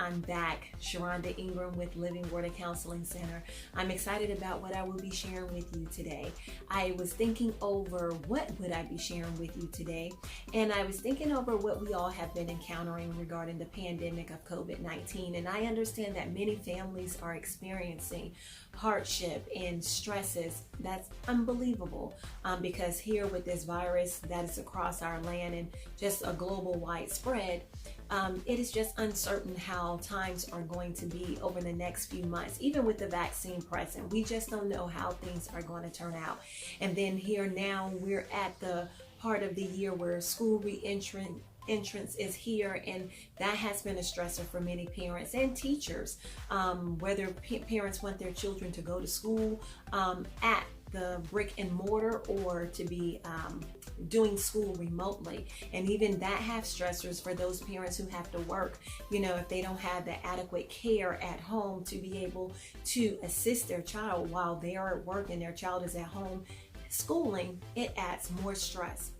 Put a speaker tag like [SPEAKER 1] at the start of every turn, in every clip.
[SPEAKER 1] I'm back, Sharonda Ingram with Living Water Counseling Center. I'm excited about what I will be sharing with you today. I was thinking over what would I be sharing with you today, and I was thinking over what we all have been encountering regarding the pandemic of COVID-19, and I understand that many families are experiencing hardship and stresses that's unbelievable because here with this virus that is across our land and just a global widespread, it is just uncertain how times are going to be over the next few months. Even with the vaccine present, we just don't know how things are going to turn out. And then here now we're at the part of the year where school entrance is here, and that has been a stressor for many parents and teachers, whether parents want their children to go to school at the brick and mortar or to be doing school remotely. And even that have stressors for those parents who have to work, if they don't have the adequate care at home to be able to assist their child while they are at work and their child is at home schooling. It adds more stress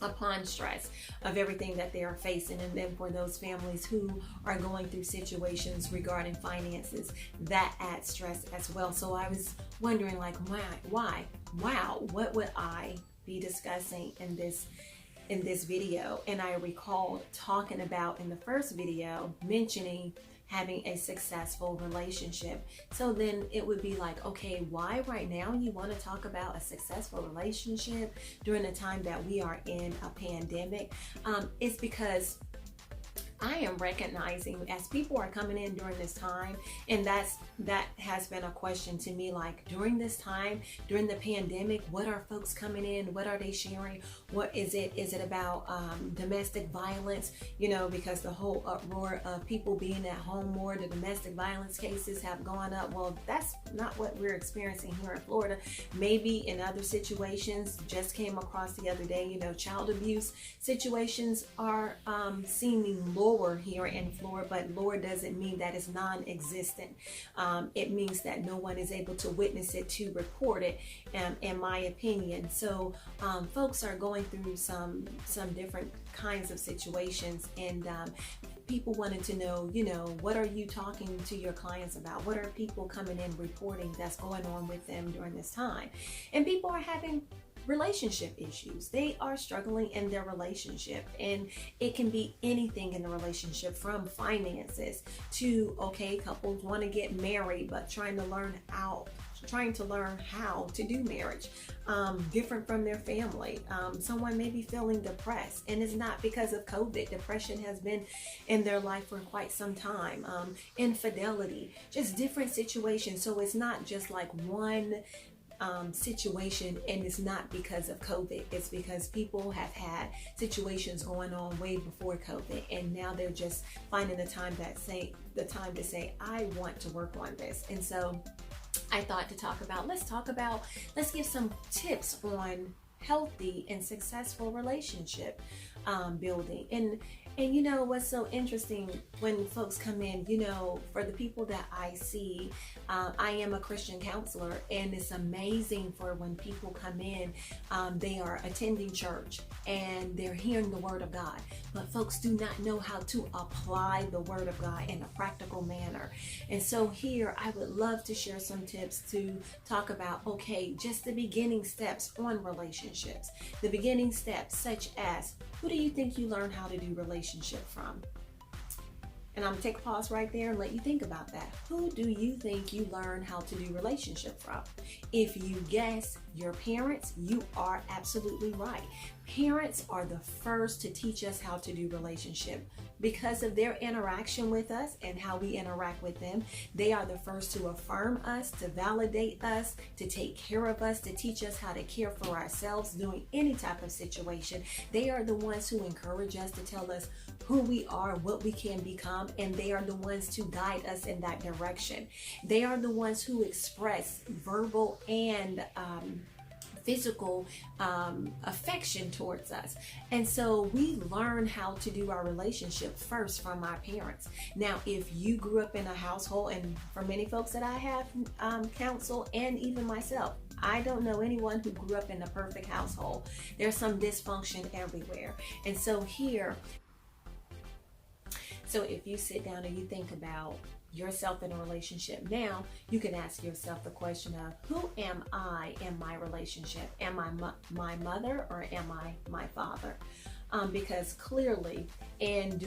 [SPEAKER 1] upon stress of everything that they are facing. And then for those families who are going through situations regarding finances, that adds stress as well. So I was wondering, like, what would I be discussing in this video? And I recalled talking about in the first video mentioning having a successful relationship. So then it would be like, okay, why right now you want to talk about a successful relationship during the time that we are in a pandemic? It's because I am recognizing as people are coming in during this time, and that has been a question to me, like during this time, during the pandemic, what are folks coming in? What are they sharing? What is it? Is it about domestic violence? Because the whole uproar of people being at home more, the domestic violence cases have gone up. Well, that's not what we're experiencing here in Florida. Maybe in other situations, just came across the other day, child abuse situations are seeming lower here in Florida, but lower doesn't mean that it's non-existent. It means that no one is able to witness it, to report it, in my opinion. So folks are going through some different kinds of situations, and people wanted to know, what are you talking to your clients about? What are people coming in reporting that's going on with them during this time? And people are having relationship issues. They are struggling in their relationship, and it can be anything in the relationship, from finances to, okay, couples want to get married but trying to learn how to do marriage, different from their family. Someone may be feeling depressed, and it's not because of COVID. Depression has been in their life for quite some time. Infidelity, just different situations. So it's not just like one situation, and it's not because of COVID. It's because people have had situations going on way before COVID, and now they're just finding the time to say, I want to work on this. And so I thought to let's give some tips on healthy and successful relationship building. And what's so interesting when folks come in, for the people that I see, I am a Christian counselor, and it's amazing for when people come in, they are attending church and they're hearing the word of God, but folks do not know how to apply the word of God in a practical manner. And so here I would love to share some tips to talk about, okay, just the beginning steps on relationships, the beginning steps such as, who do you think you learn how to do relationship from? And I'm gonna take a pause right there and let you think about that. Who do you think you learn how to do relationship from? If you guess your parents, you are absolutely right. Parents are the first to teach us how to do relationship. Because of their interaction with us and how we interact with them, they are the first to affirm us, to validate us, to take care of us, to teach us how to care for ourselves during any type of situation. They are the ones who encourage us, to tell us who we are, what we can become, and they are the ones to guide us in that direction. They are the ones who express verbal and physical affection towards us. And so we learn how to do our relationship first from our parents. Now, if you grew up in a household, and for many folks that I have counseled, and even myself, I don't know anyone who grew up in a perfect household. There's some dysfunction everywhere. And so here, So if you sit down and you think about yourself in a relationship now, you can ask yourself the question of, who am I in my relationship? Am I my mother, or am I my father? Because clearly in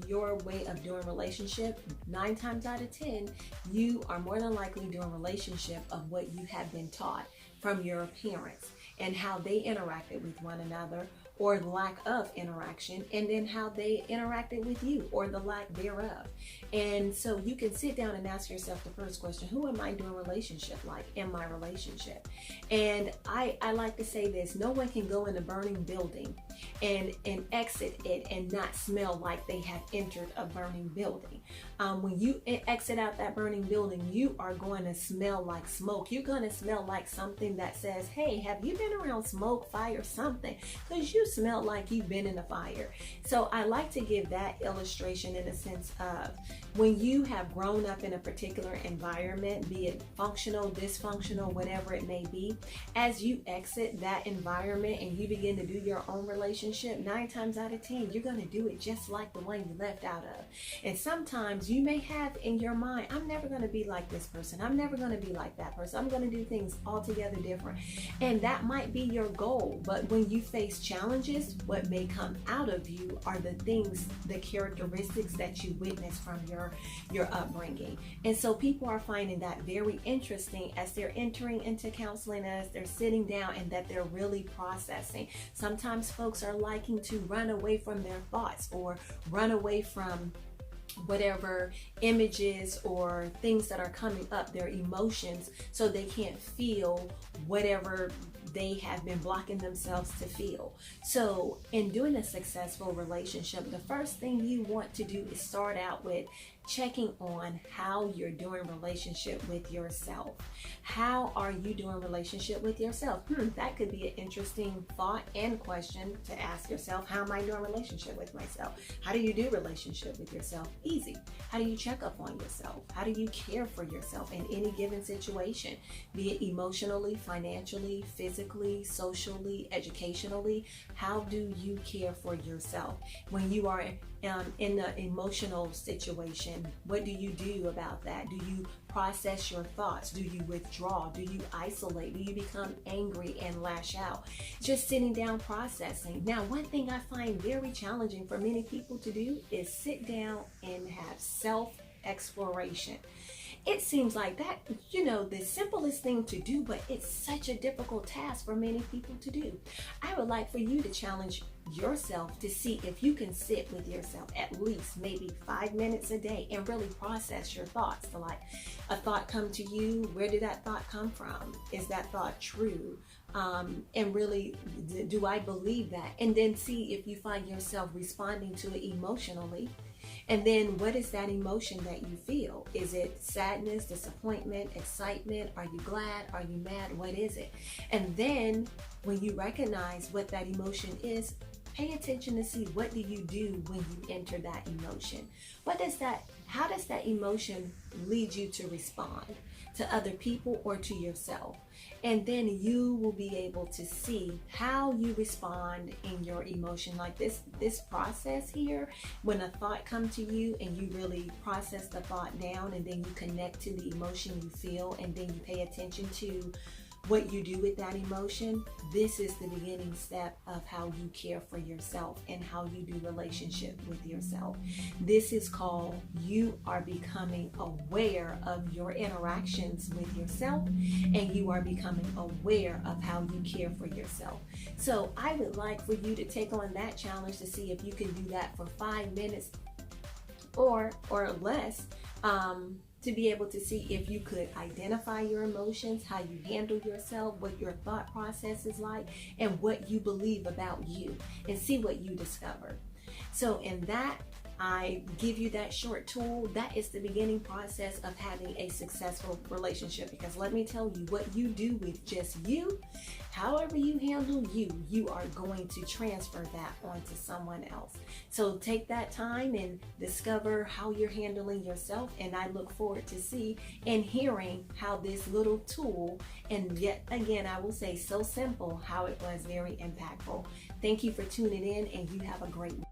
[SPEAKER 1] your way of doing relationship, 9 times out of 10, you are more than likely doing relationship of what you have been taught from your parents and how they interacted with one another, or lack of interaction, and then how they interacted with you, or the lack thereof. And so you can sit down and ask yourself the first question: who am I doing relationship like in my relationship? And I like to say this: no one can go in a burning building and exit it and not smell like they have entered a burning building. When you exit out that burning building, you are going to smell like smoke. You're going to smell like something that says, hey, have you been around smoke, fire, something? Because you smell like you've been in a fire. So I like to give that illustration in a sense of, when you have grown up in a particular environment, be it functional, dysfunctional, whatever it may be, as you exit that environment and you begin to do your own relationship, 9 times out of 10, you're going to do it just like the one you left out of. And sometimes you may have in your mind, I'm never going to be like this person. I'm never going to be like that person. I'm going to do things altogether different. And that might be your goal. But when you face challenges, what may come out of you are the things, the characteristics that you witness from your upbringing. And so people are finding that very interesting as they're entering into counseling, as they're sitting down, and that they're really processing. Sometimes folks are liking to run away from their thoughts, or run away from whatever images or things that are coming up, their emotions, so they can't feel whatever they have been blocking themselves to feel. So in doing a successful relationship, the first thing you want to do is start out with checking on how you're doing relationship with yourself. How are you doing relationship with yourself? That could be an interesting thought and question to ask yourself. How am I doing relationship with myself? How do you do relationship with yourself? Easy. How do you check up on yourself? How do you care for yourself in any given situation? Be it emotionally, financially, physically, socially, educationally. How do you care for yourself? When you are in an emotional situation, what do you do about that? Do you process your thoughts? Do you withdraw? Do you isolate? Do you become angry and lash out? Just sitting down processing. Now, one thing I find very challenging for many people to do is sit down and have self-exploration. It seems like that, the simplest thing to do, but it's such a difficult task for many people to do. I would like for you to challenge yourself to see if you can sit with yourself at least maybe 5 minutes a day and really process your thoughts. So like a thought come to you, where did that thought come from? Is that thought true? And really, do I believe that? And then see if you find yourself responding to it emotionally. And then what is that emotion that you feel? Is it sadness, disappointment, excitement? Are you glad? Are you mad? What is it? And then when you recognize what that emotion is, pay attention to see, what do you do when you enter that emotion? How does that emotion lead you to respond to other people or to yourself? And then you will be able to see how you respond in your emotion. Like this process here, when a thought comes to you and you really process the thought down, and then you connect to the emotion you feel, and then you pay attention to what you do with that emotion. This is the beginning step of how you care for yourself and how you do relationship with yourself. This is called, you are becoming aware of your interactions with yourself, and you are becoming aware of how you care for yourself. So I would like for you to take on that challenge to see if you can do that for 5 minutes or less, to be able to see if you could identify your emotions, how you handle yourself, what your thought process is like, and what you believe about you, and see what you discover. So in that, I give you that short tool. That is the beginning process of having a successful relationship, because let me tell you, what you do with just you, however you handle you, you are going to transfer that onto someone else. So take that time and discover how you're handling yourself, and I look forward to see and hearing how this little tool, and yet again, I will say so simple, how it was very impactful. Thank you for tuning in, and you have a great one.